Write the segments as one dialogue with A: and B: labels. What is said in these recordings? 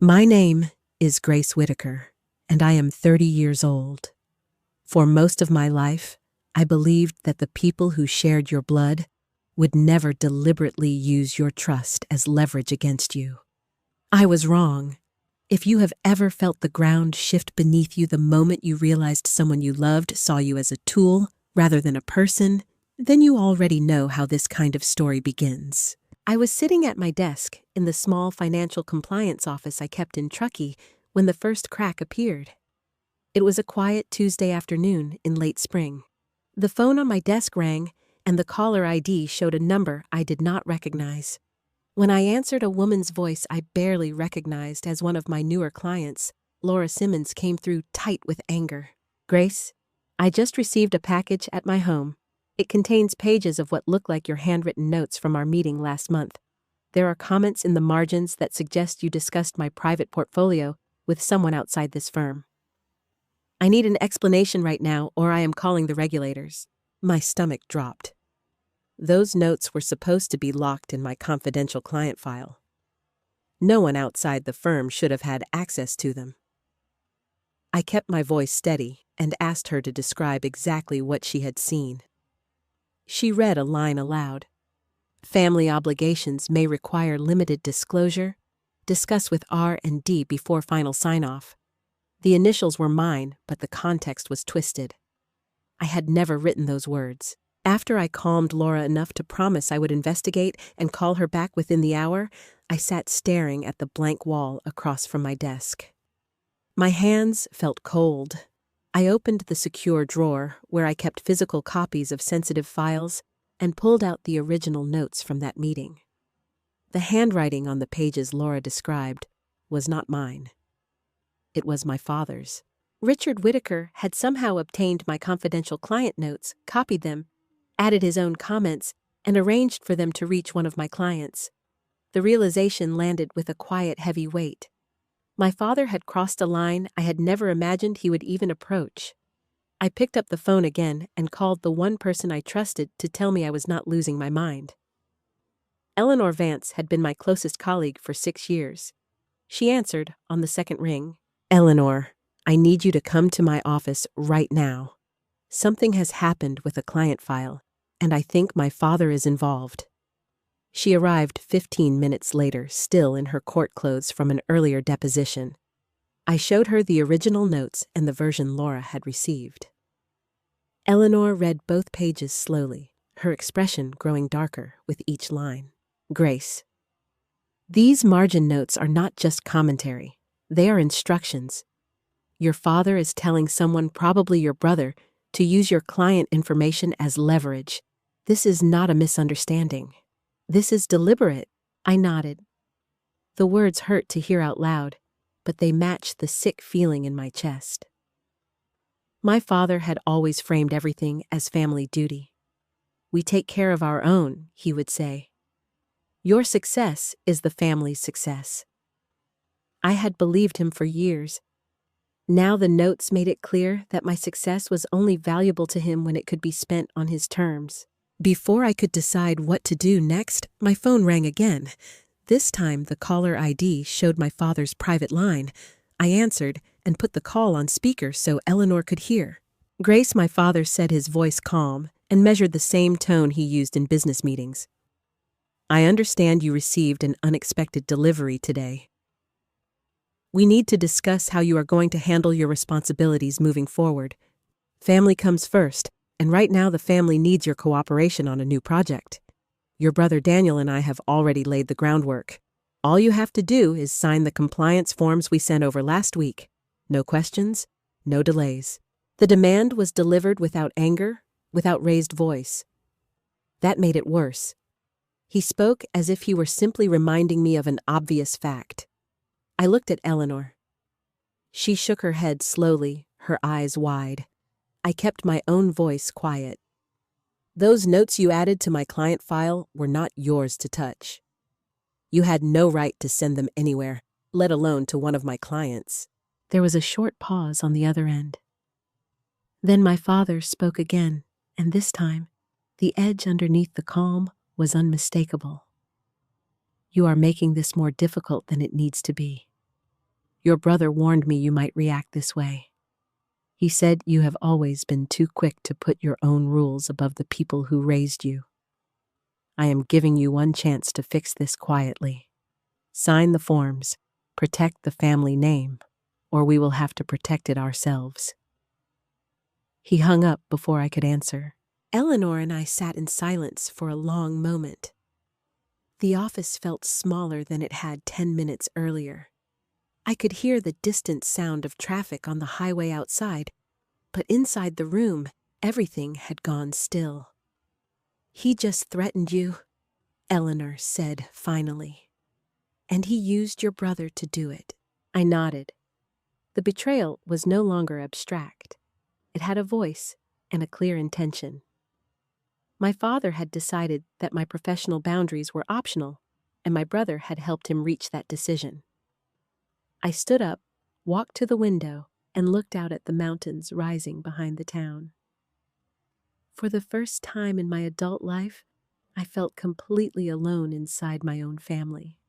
A: My name is Grace Whitaker, and I am 30 years old. For most of my life, I believed that the people who shared your blood would never deliberately use your trust as leverage against you. I was wrong. If you have ever felt the ground shift beneath you the moment you realized someone you loved saw you as a tool rather than a person, then you already know how this kind of story begins. I was sitting at my desk in the small financial compliance office I kept in Truckee when the first crack appeared. It was a quiet Tuesday afternoon in late spring. The phone on my desk rang, and the caller ID showed a number I did not recognize. When I answered, a woman's voice I barely recognized as one of my newer clients, Laura Simmons, came through tight with anger. "Grace, I just received a package at my home. It contains pages of what look like your handwritten notes from our meeting last month. There are comments in the margins that suggest you discussed my private portfolio with someone outside this firm. I need an explanation right now, or I am calling the regulators." My stomach dropped. Those notes were supposed to be locked in my confidential client file. No one outside the firm should have had access to them. I kept my voice steady and asked her to describe exactly what she had seen. She read a line aloud. "Family obligations may require limited disclosure. Discuss with R&D before final sign-off." The initials were mine, but the context was twisted. I had never written those words. After I calmed Laura enough to promise I would investigate and call her back within the hour, I sat staring at the blank wall across from my desk. My hands felt cold. I opened the secure drawer where I kept physical copies of sensitive files and pulled out the original notes from that meeting. The handwriting on the pages Laura described was not mine. It was my father's. Richard Whitaker had somehow obtained my confidential client notes, copied them, added his own comments, and arranged for them to reach one of my clients. The realization landed with a quiet, heavy weight. My father had crossed a line I had never imagined he would even approach. I picked up the phone again and called the one person I trusted to tell me I was not losing my mind. Eleanor Vance had been my closest colleague for 6 years. She answered on the second ring. "Eleanor, I need you to come to my office right now. Something has happened with a client file, and I think my father is involved." She arrived 15 minutes later, still in her court clothes from an earlier deposition. I showed her the original notes and the version Laura had received. Eleanor read both pages slowly, her expression growing darker with each line. "Grace, these margin notes are not just commentary. They are instructions. Your father is telling someone, probably your brother, to use your client information as leverage. This is not a misunderstanding. This is deliberate." I nodded. The words hurt to hear out loud, but they matched the sick feeling in my chest. My father had always framed everything as family duty. "We take care of our own," he would say. "Your success is the family's success." I had believed him for years. Now the notes made it clear that my success was only valuable to him when it could be spent on his terms. Before I could decide what to do next, my phone rang again. This time the caller ID showed my father's private line. I answered and put the call on speaker so Eleanor could hear. "Grace," my father said, his voice calm, and measured the same tone he used in business meetings. "I understand you received an unexpected delivery today. We need to discuss how you are going to handle your responsibilities moving forward. Family comes first, and right now the family needs your cooperation on a new project. Your brother Daniel and I have already laid the groundwork. All you have to do is sign the compliance forms we sent over last week. No questions, no delays." The demand was delivered without anger, without raised voice. That made it worse. He spoke as if he were simply reminding me of an obvious fact. I looked at Eleanor. She shook her head slowly, her eyes wide. I kept my own voice quiet. "Those notes you added to my client file were not yours to touch. You had no right to send them anywhere, let alone to one of my clients." There was a short pause on the other end. Then my father spoke again, and this time, the edge underneath the calm was unmistakable. "You are making this more difficult than it needs to be. Your brother warned me you might react this way. He said you have always been too quick to put your own rules above the people who raised you. I am giving you one chance to fix this quietly. Sign the forms, protect the family name, or we will have to protect it ourselves." He hung up before I could answer. Eleanor and I sat in silence for a long moment. The office felt smaller than it had 10 minutes earlier. I could hear the distant sound of traffic on the highway outside, but inside the room, everything had gone still. "He just threatened you," Eleanor said finally. "And he used your brother to do it." I nodded. The betrayal was no longer abstract. It had a voice and a clear intention. My father had decided that my professional boundaries were optional, and my brother had helped him reach that decision. I stood up, walked to the window, and looked out at the mountains rising behind the town. For the first time in my adult life, I felt completely alone inside my own family.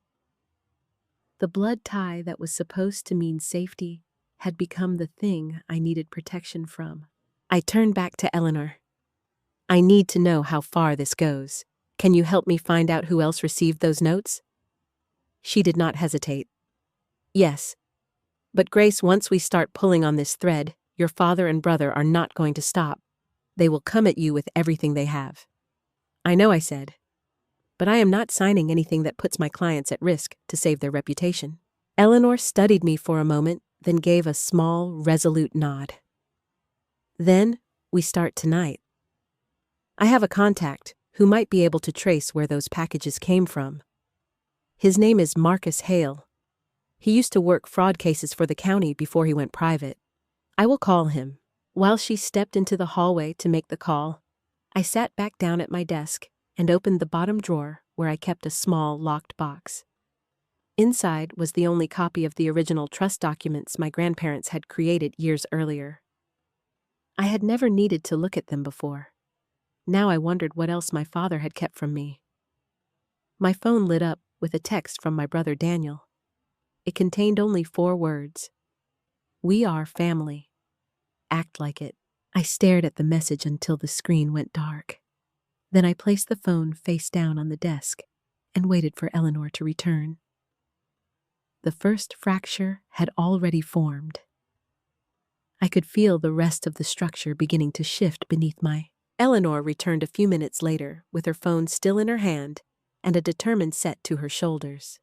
A: The blood tie that was supposed to mean safety had become the thing I needed protection from. I turned back to Eleanor. "I need to know how far this goes. Can you help me find out who else received those notes?" She did not hesitate. "Yes. But Grace, once we start pulling on this thread, your father and brother are not going to stop. They will come at you with everything they have." "I know," I said. "But I am not signing anything that puts my clients at risk to save their reputation." Eleanor studied me for a moment, then gave a small, resolute nod. "Then we start tonight. I have a contact who might be able to trace where those packages came from. His name is Marcus Hale. He used to work fraud cases for the county before he went private. I will call him." While she stepped into the hallway to make the call, I sat back down at my desk and opened the bottom drawer where I kept a small, locked box. Inside was the only copy of the original trust documents my grandparents had created years earlier. I had never needed to look at them before. Now I wondered what else my father had kept from me. My phone lit up with a text from my brother Daniel. It contained only 4 words. "We are family. Act like it." I stared at the message until the screen went dark. Then I placed the phone face down on the desk and waited for Eleanor to return. The first fracture had already formed. I could feel the rest of the structure beginning to shift beneath my. Eleanor returned a few minutes later with her phone still in her hand and a determined set to her shoulders.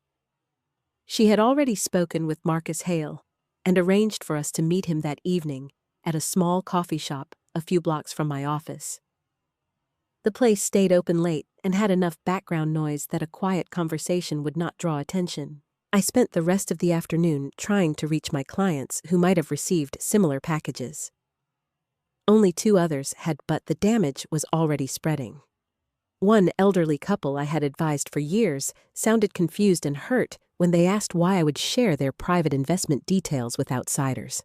A: She had already spoken with Marcus Hale and arranged for us to meet him that evening at a small coffee shop a few blocks from my office. The place stayed open late and had enough background noise that a quiet conversation would not draw attention. I spent the rest of the afternoon trying to reach my clients who might have received similar packages. Only 2 others had, but the damage was already spreading. One elderly couple I had advised for years sounded confused and hurt when they asked why I would share their private investment details with outsiders.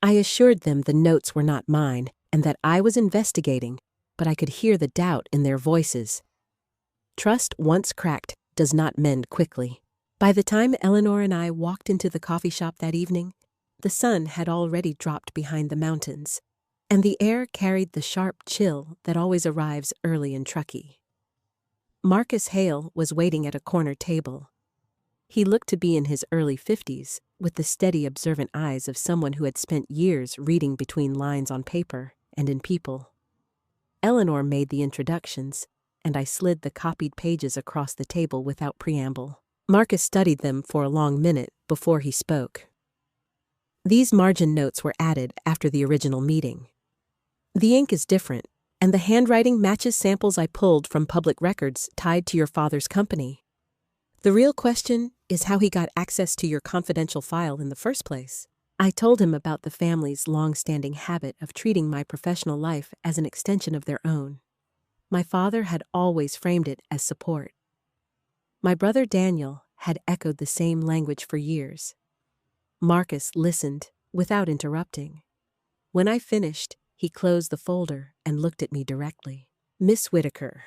A: I assured them the notes were not mine and that I was investigating, but I could hear the doubt in their voices. Trust once cracked does not mend quickly. By the time Eleanor and I walked into the coffee shop that evening, the sun had already dropped behind the mountains, and the air carried the sharp chill that always arrives early in Truckee. Marcus Hale was waiting at a corner table. He looked to be in his early 50s, with the steady, observant eyes of someone who had spent years reading between lines on paper and in people. Eleanor made the introductions, and I slid the copied pages across the table without preamble. Marcus studied them for a long minute before he spoke. "These margin notes were added after the original meeting. The ink is different, and the handwriting matches samples I pulled from public records tied to your father's company. The real question is how he got access to your confidential file in the first place." I told him about the family's long-standing habit of treating my professional life as an extension of their own. My father had always framed it as support. My brother Daniel had echoed the same language for years. Marcus listened without interrupting. When I finished, he closed the folder and looked at me directly. "Miss Whitaker,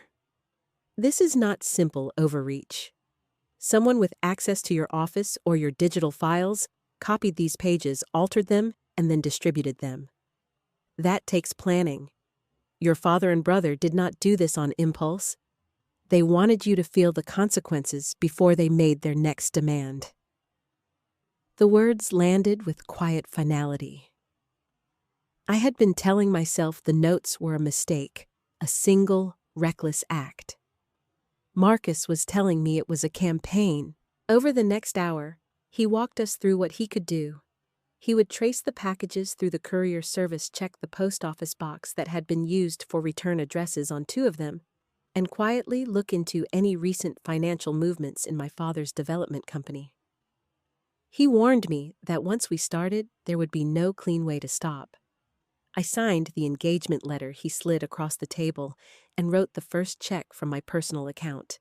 A: this is not simple overreach. Someone with access to your office or your digital files copied these pages, altered them, and then distributed them. That takes planning. Your father and brother did not do this on impulse. They wanted you to feel the consequences before they made their next demand. The words landed with quiet finality. I had been telling myself the notes were a mistake, a single, reckless act. Marcus was telling me it was a campaign. Over the next hour, he walked us through what he could do. He would trace the packages through the courier service, check the post office box that had been used for return addresses on 2 of them, and quietly look into any recent financial movements in my father's development company. He warned me that once we started, there would be no clean way to stop. I signed the engagement letter he slid across the table and wrote the first check from my personal account.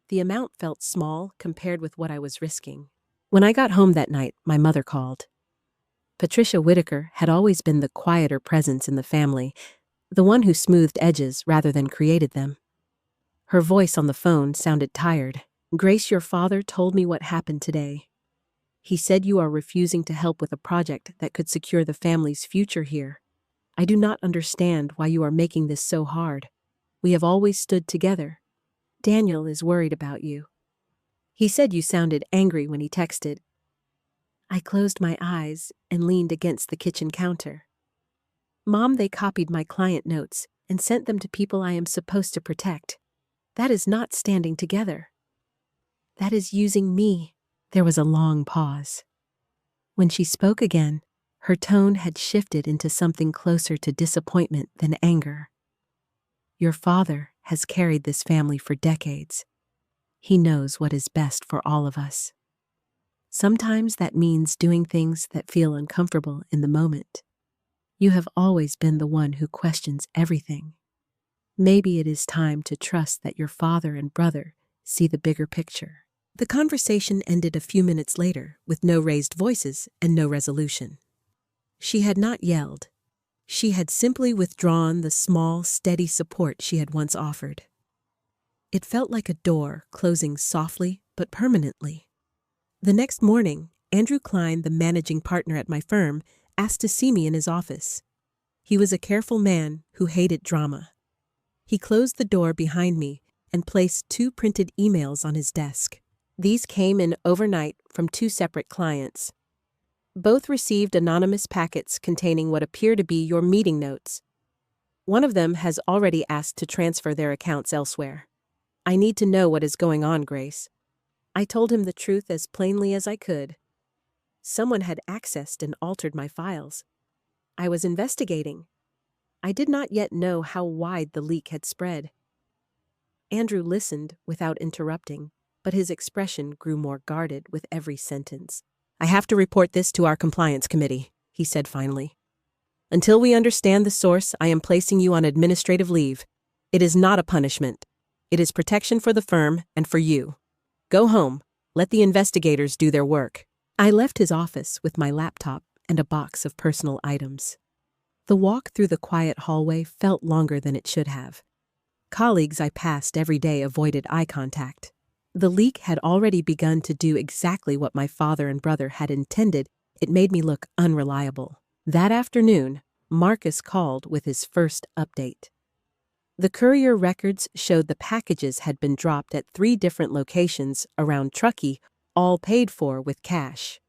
A: The amount felt small compared with what I was risking. When I got home that night, my mother called. Patricia Whitaker had always been the quieter presence in the family, the one who smoothed edges rather than created them. Her voice on the phone sounded tired. "Grace, your father told me what happened today. He said you are refusing to help with a project that could secure the family's future here. I do not understand why you are making this so hard. We have always stood together. Daniel is worried about you. He said you sounded angry when he texted." I closed my eyes and leaned against the kitchen counter. "Mom, they copied my client notes and sent them to people I am supposed to protect. That is not standing together. That is using me." There was a long pause. When she spoke again, her tone had shifted into something closer to disappointment than anger. "Your father has carried this family for decades. He knows what is best for all of us. Sometimes that means doing things that feel uncomfortable in the moment. You have always been the one who questions everything. Maybe it is time to trust that your father and brother see the bigger picture." The conversation ended a few minutes later with no raised voices and no resolution. She had not yelled. She had simply withdrawn the small, steady support she had once offered. It felt like a door closing softly but permanently. The next morning, Andrew Klein, the managing partner at my firm, asked to see me in his office. He was a careful man who hated drama. He closed the door behind me and placed 2 printed emails on his desk. These came in overnight from 2 separate clients. Both received anonymous packets containing what appear to be your meeting notes. One of them has already asked to transfer their accounts elsewhere. "I need to know what is going on, Grace." I told him the truth as plainly as I could. Someone had accessed and altered my files. I was investigating. I did not yet know how wide the leak had spread. Andrew listened without interrupting, but his expression grew more guarded with every sentence. "I have to report this to our compliance committee," he said finally. "Until we understand the source, I am placing you on administrative leave. It is not a punishment. It is protection for the firm and for you. Go home. Let the investigators do their work." I left his office with my laptop and a box of personal items. The walk through the quiet hallway felt longer than it should have. Colleagues I passed every day avoided eye contact. The leak had already begun to do exactly what my father and brother had intended. It made me look unreliable. That afternoon, Marcus called with his first update. The courier records showed the packages had been dropped at 3 different locations around Truckee, all paid for with cash.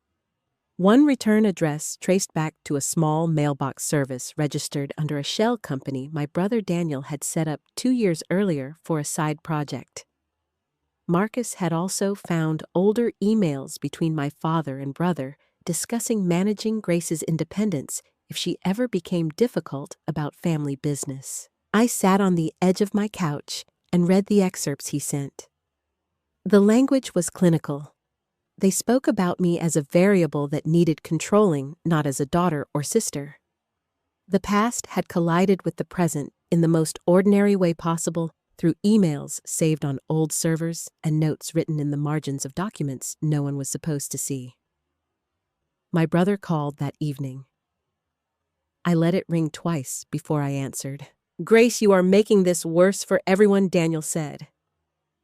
A: One return address traced back to a small mailbox service registered under a shell company my brother Daniel had set up 2 years earlier for a side project. Marcus had also found older emails between my father and brother discussing managing Grace's independence if she ever became difficult about family business. I sat on the edge of my couch and read the excerpts he sent. The language was clinical. They spoke about me as a variable that needed controlling, not as a daughter or sister. The past had collided with the present in the most ordinary way possible through emails saved on old servers and notes written in the margins of documents no one was supposed to see. My brother called that evening. I let it ring twice before I answered. "Grace, you are making this worse for everyone," Daniel said.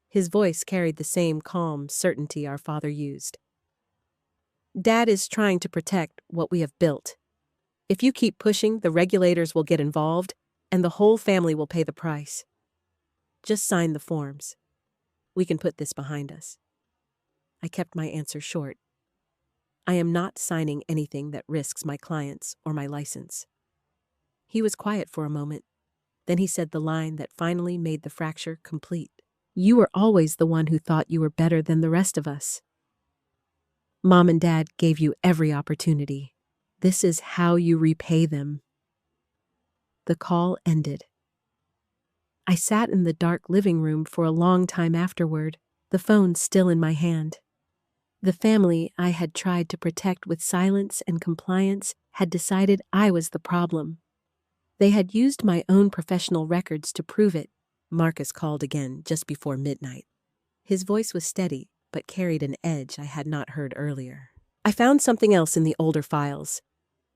A: His voice carried the same calm certainty our father used. Dad is trying to protect what we have built. If you keep pushing, the regulators will get involved, and the whole family will pay the price. Just sign the forms. We can put this behind us." I kept my answer short. I am not signing anything that risks my clients or my license. He was quiet for a moment. Then he said the line that finally made the fracture complete. "You were always the one who thought you were better than the rest of us. Mom and Dad gave you every opportunity. This is how you repay them." The call ended. I sat in the dark living room for a long time afterward, the phone still in my hand. The family I had tried to protect with silence and compliance had decided I was the problem. They had used my own professional records to prove it. Marcus called again just before midnight. His voice was steady, but carried an edge I had not heard earlier. "I found something else in the older files.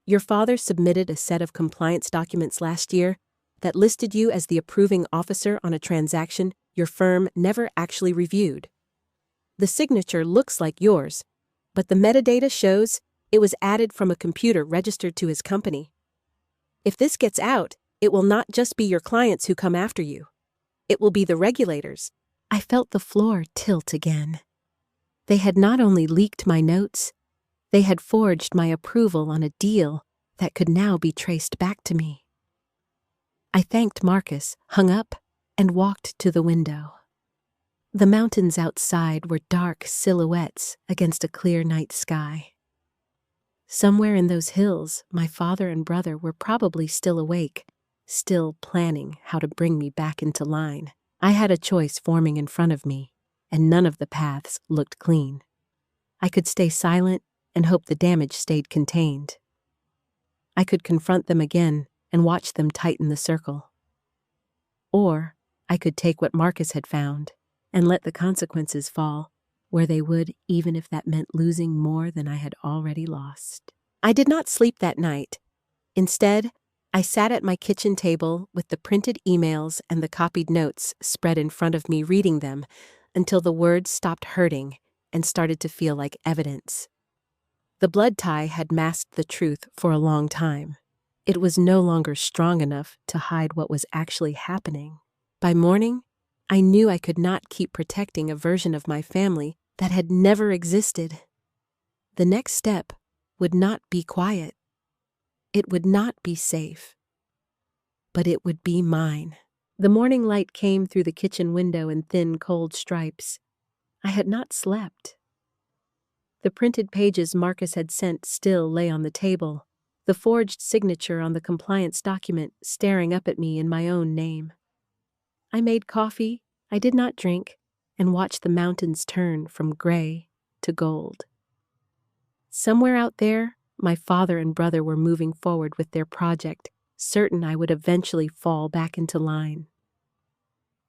A: Your father submitted a set of compliance documents last year that listed you as the approving officer on a transaction your firm never actually reviewed. The signature looks like yours, but the metadata shows it was added from a computer registered to his company. If this gets out, it will not just be your clients who come after you. It will be the regulators." I felt the floor tilt again. They had not only leaked my notes, they had forged my approval on a deal that could now be traced back to me. I thanked Marcus, hung up, and walked to the window. The mountains outside were dark silhouettes against a clear night sky. Somewhere in those hills, my father and brother were probably still awake, still planning how to bring me back into line. I had a choice forming in front of me, and none of the paths looked clean. I could stay silent and hope the damage stayed contained. I could confront them again and watch them tighten the circle. Or I could take what Marcus had found and let the consequences fall where they would, even if that meant losing more than I had already lost. I did not sleep that night. Instead, I sat at my kitchen table with the printed emails and the copied notes spread in front of me, reading them until the words stopped hurting and started to feel like evidence. The blood tie had masked the truth for a long time. It was no longer strong enough to hide what was actually happening. By morning, I knew I could not keep protecting a version of my family that had never existed. The next step would not be quiet. It would not be safe. But it would be mine. The morning light came through the kitchen window in thin, cold stripes. I had not slept. The printed pages Marcus had sent still lay on the table, the forged signature on the compliance document staring up at me in my own name. I made coffee I did not drink and watched the mountains turn from gray to gold. Somewhere out there, my father and brother were moving forward with their project, certain I would eventually fall back into line.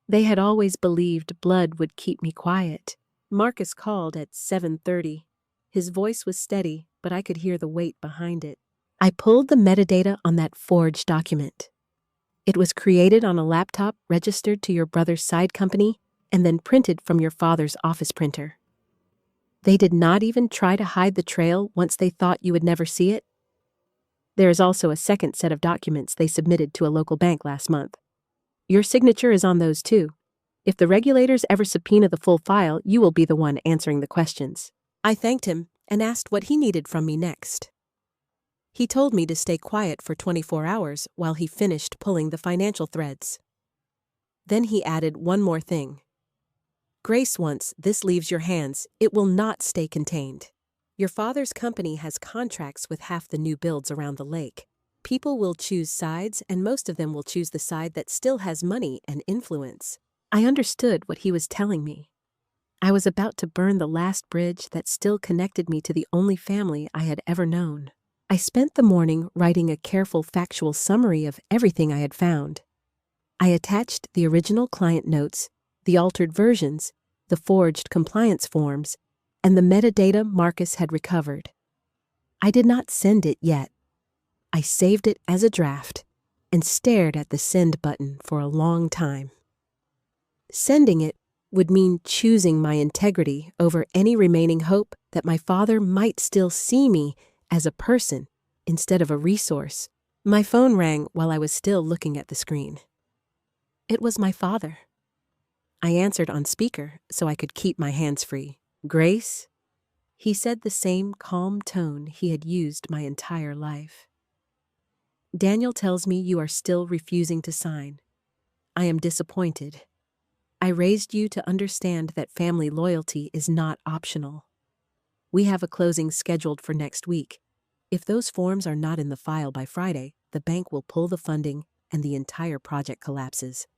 A: They had always believed blood would keep me quiet. Marcus called at 7:30. His voice was steady, but I could hear the weight behind it. I pulled the metadata on that forged document. It was created on a laptop registered to your brother's side company and then printed from your father's office printer. They did not even try to hide the trail once they thought you would never see it. There is also a second set of documents they submitted to a local bank last month. Your signature is on those too. If the regulators ever subpoena the full file, you will be the one answering the questions. I thanked him and asked what he needed from me next. He told me to stay quiet for 24 hours while he finished pulling the financial threads. Then he added one more thing. Grace, once this leaves your hands, it will not stay contained. Your father's company has contracts with half the new builds around the lake. People will choose sides, and most of them will choose the side that still has money and influence. I understood what he was telling me. I was about to burn the last bridge that still connected me to the only family I had ever known. I spent the morning writing a careful factual summary of everything I had found. I attached the original client notes, the altered versions, the forged compliance forms, and the metadata Marcus had recovered. I did not send it yet. I saved it as a draft and stared at the send button for a long time. Sending it would mean choosing my integrity over any remaining hope that my father might still see me as a person instead of a resource. My phone rang while I was still looking at the screen. It was my father. I answered on speaker so I could keep my hands free. "Grace?" He said, the same calm tone he had used my entire life. "Daniel tells me you are still refusing to sign. I am disappointed. I raised you to understand that family loyalty is not optional. We have a closing scheduled for next week. If those forms are not in the file by Friday, the bank will pull the funding and the entire project collapses.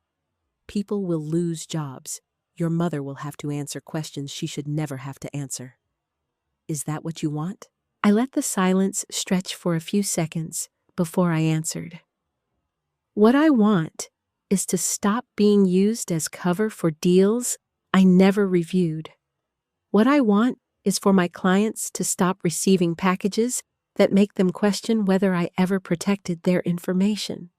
A: People will lose jobs. Your mother will have to answer questions she should never have to answer. Is that what you want?" I let the silence stretch for a few seconds before I answered. "What I want is to stop being used as cover for deals I never reviewed. What I want is for my clients to stop receiving packages that make them question whether I ever protected their information.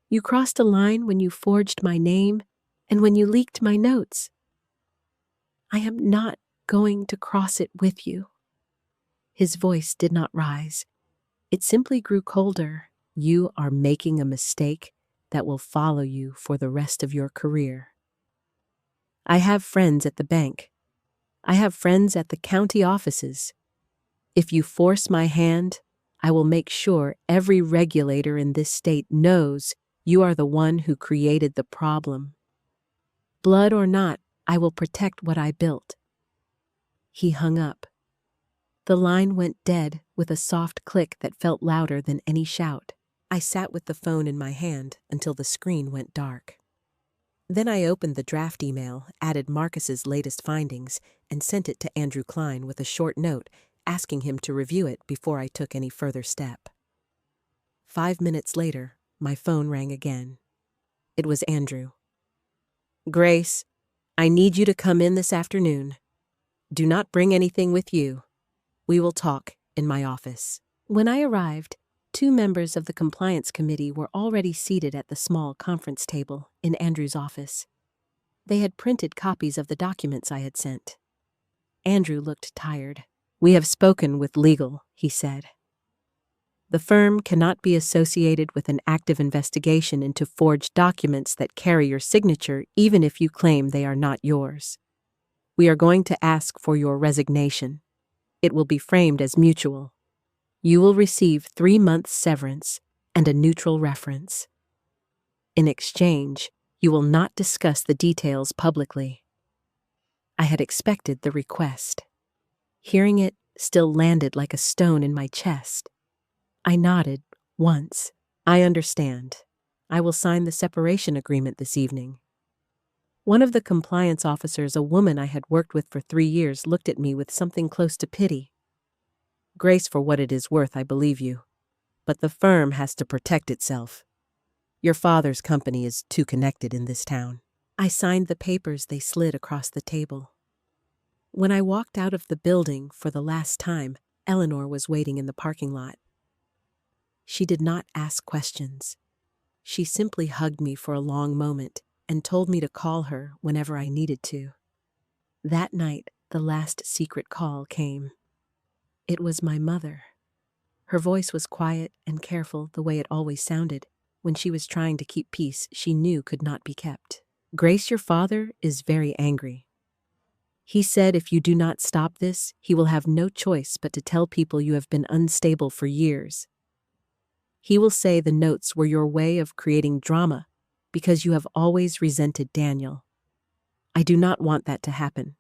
A: You crossed a line when you forged my name and when you leaked my notes. I am not going to cross it with you." His voice did not rise. It simply grew colder. "You are making a mistake that will follow you for the rest of your career. I have friends at the bank. I have friends at the county offices. If you force my hand, I will make sure every regulator in this state knows you are the one who created the problem. Blood or not, I will protect what I built." He hung up. The line went dead with a soft click that felt louder than any shout. I sat with the phone in my hand until the screen went dark. Then I opened the draft email, added Marcus's latest findings, and sent it to Andrew Klein with a short note asking him to review it before I took any further step. 5 minutes later, my phone rang again. It was Andrew. "Grace, I need you to come in this afternoon. Do not bring anything with you. We will talk in my office." When I arrived, 2 members of the compliance committee were already seated at the small conference table in Andrew's office. They had printed copies of the documents I had sent. Andrew looked tired. "We have spoken with legal," he said. "The firm cannot be associated with an active investigation into forged documents that carry your signature even if you claim they are not yours. We are going to ask for your resignation. It will be framed as mutual. You will receive 3 months severance and a neutral reference. In exchange, you will not discuss the details publicly." I had expected the request. Hearing it still landed like a stone in my chest. I nodded once. "I understand. I will sign the separation agreement this evening." One of the compliance officers, a woman I had worked with for 3 years, looked at me with something close to pity. "Grace, for what it is worth, I believe you. But the firm has to protect itself. Your father's company is too connected in this town." I signed the papers they slid across the table. When I walked out of the building for the last time, Eleanor was waiting in the parking lot. She did not ask questions. She simply hugged me for a long moment and told me to call her whenever I needed to. That night, the last secret call came. It was my mother. Her voice was quiet and careful the way it always sounded when she was trying to keep peace she knew could not be kept. "Grace, your father is very angry. He said if you do not stop this, he will have no choice but to tell people you have been unstable for years. He will say the notes were your way of creating drama because you have always resented Daniel. I do not want that to happen.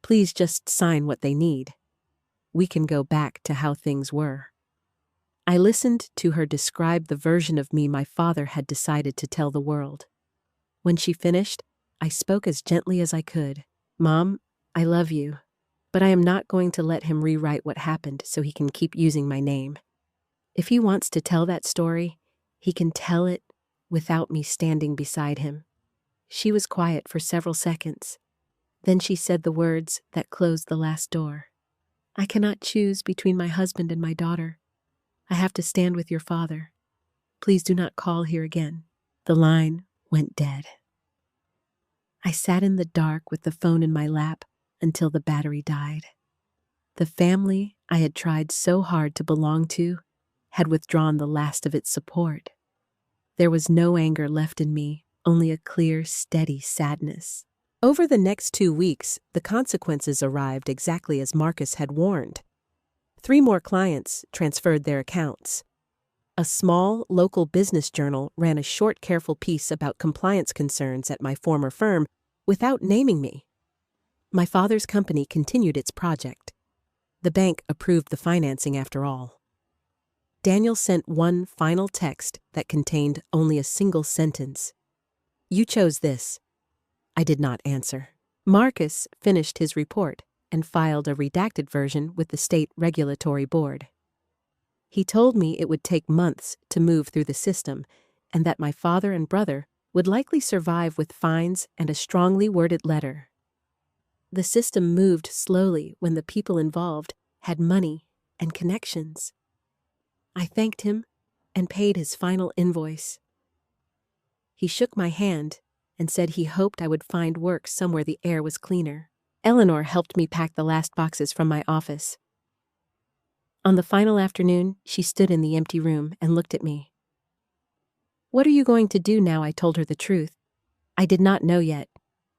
A: Please just sign what they need. We can go back to how things were." I listened to her describe the version of me my father had decided to tell the world. When she finished, I spoke as gently as I could. "Mom, I love you, but I am not going to let him rewrite what happened so he can keep using my name. If he wants to tell that story, he can tell it without me standing beside him." She was quiet for several seconds. Then she said the words that closed the last door. "I cannot choose between my husband and my daughter. I have to stand with your father. Please do not call here again." The line went dead. I sat in the dark with the phone in my lap until the battery died. The family I had tried so hard to belong to had withdrawn the last of its support. There was no anger left in me, only a clear, steady sadness. Over the next 2 weeks, the consequences arrived exactly as Marcus had warned. 3 more clients transferred their accounts. A small, local business journal ran a short, careful piece about compliance concerns at my former firm without naming me. My father's company continued its project. The bank approved the financing after all. Daniel sent one final text that contained only a single sentence. "You chose this." I did not answer. Marcus finished his report and filed a redacted version with the state regulatory board. He told me it would take months to move through the system and that my father and brother would likely survive with fines and a strongly worded letter. The system moved slowly when the people involved had money and connections. I thanked him and paid his final invoice. He shook my hand and said he hoped I would find work somewhere the air was cleaner. Eleanor helped me pack the last boxes from my office. On the final afternoon, she stood in the empty room and looked at me. "What are you going to do now?" I told her the truth. I did not know yet.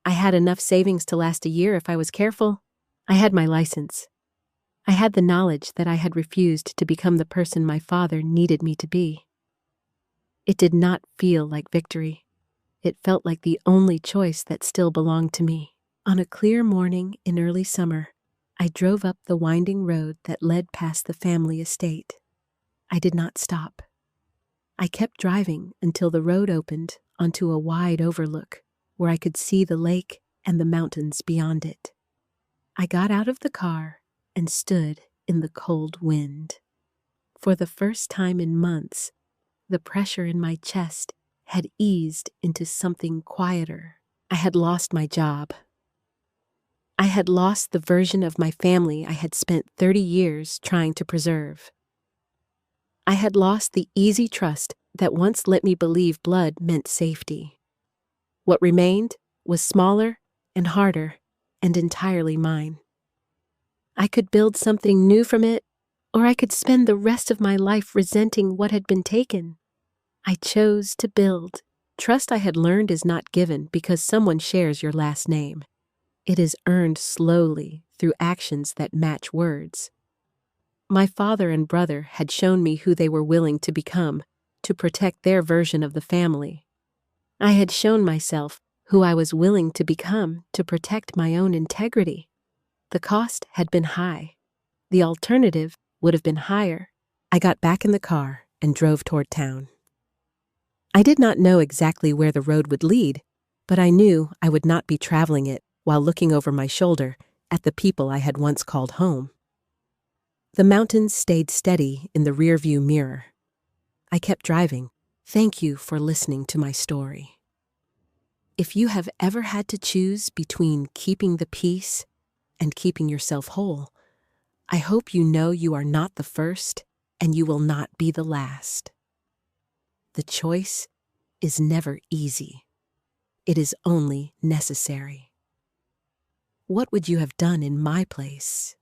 A: I had enough savings to last a year if I was careful. I had my license. I had the knowledge that I had refused to become the person my father needed me to be. It did not feel like victory. It felt like the only choice that still belonged to me. On a clear morning in early summer, I drove up the winding road that led past the family estate. I did not stop. I kept driving until the road opened onto a wide overlook where I could see the lake and the mountains beyond it. I got out of the car and stood in the cold wind. For the first time in months, the pressure in my chest had eased into something quieter. I had lost my job. I had lost the version of my family I had spent 30 years trying to preserve. I had lost the easy trust that once let me believe blood meant safety. What remained was smaller and harder and entirely mine. I could build something new from it, or I could spend the rest of my life resenting what had been taken. I chose to build. Trust, I had learned, is not given because someone shares your last name. It is earned slowly through actions that match words. My father and brother had shown me who they were willing to become to protect their version of the family. I had shown myself who I was willing to become to protect my own integrity. The cost had been high. The alternative would have been higher. I got back in the car and drove toward town. I did not know exactly where the road would lead, but I knew I would not be traveling it while looking over my shoulder at the people I had once called home. The mountains stayed steady in the rearview mirror. I kept driving. Thank you for listening to my story. If you have ever had to choose between keeping the peace and keeping yourself whole, I hope you know you are not the first and you will not be the last. The choice is never easy. It is only necessary. What would you have done in my place?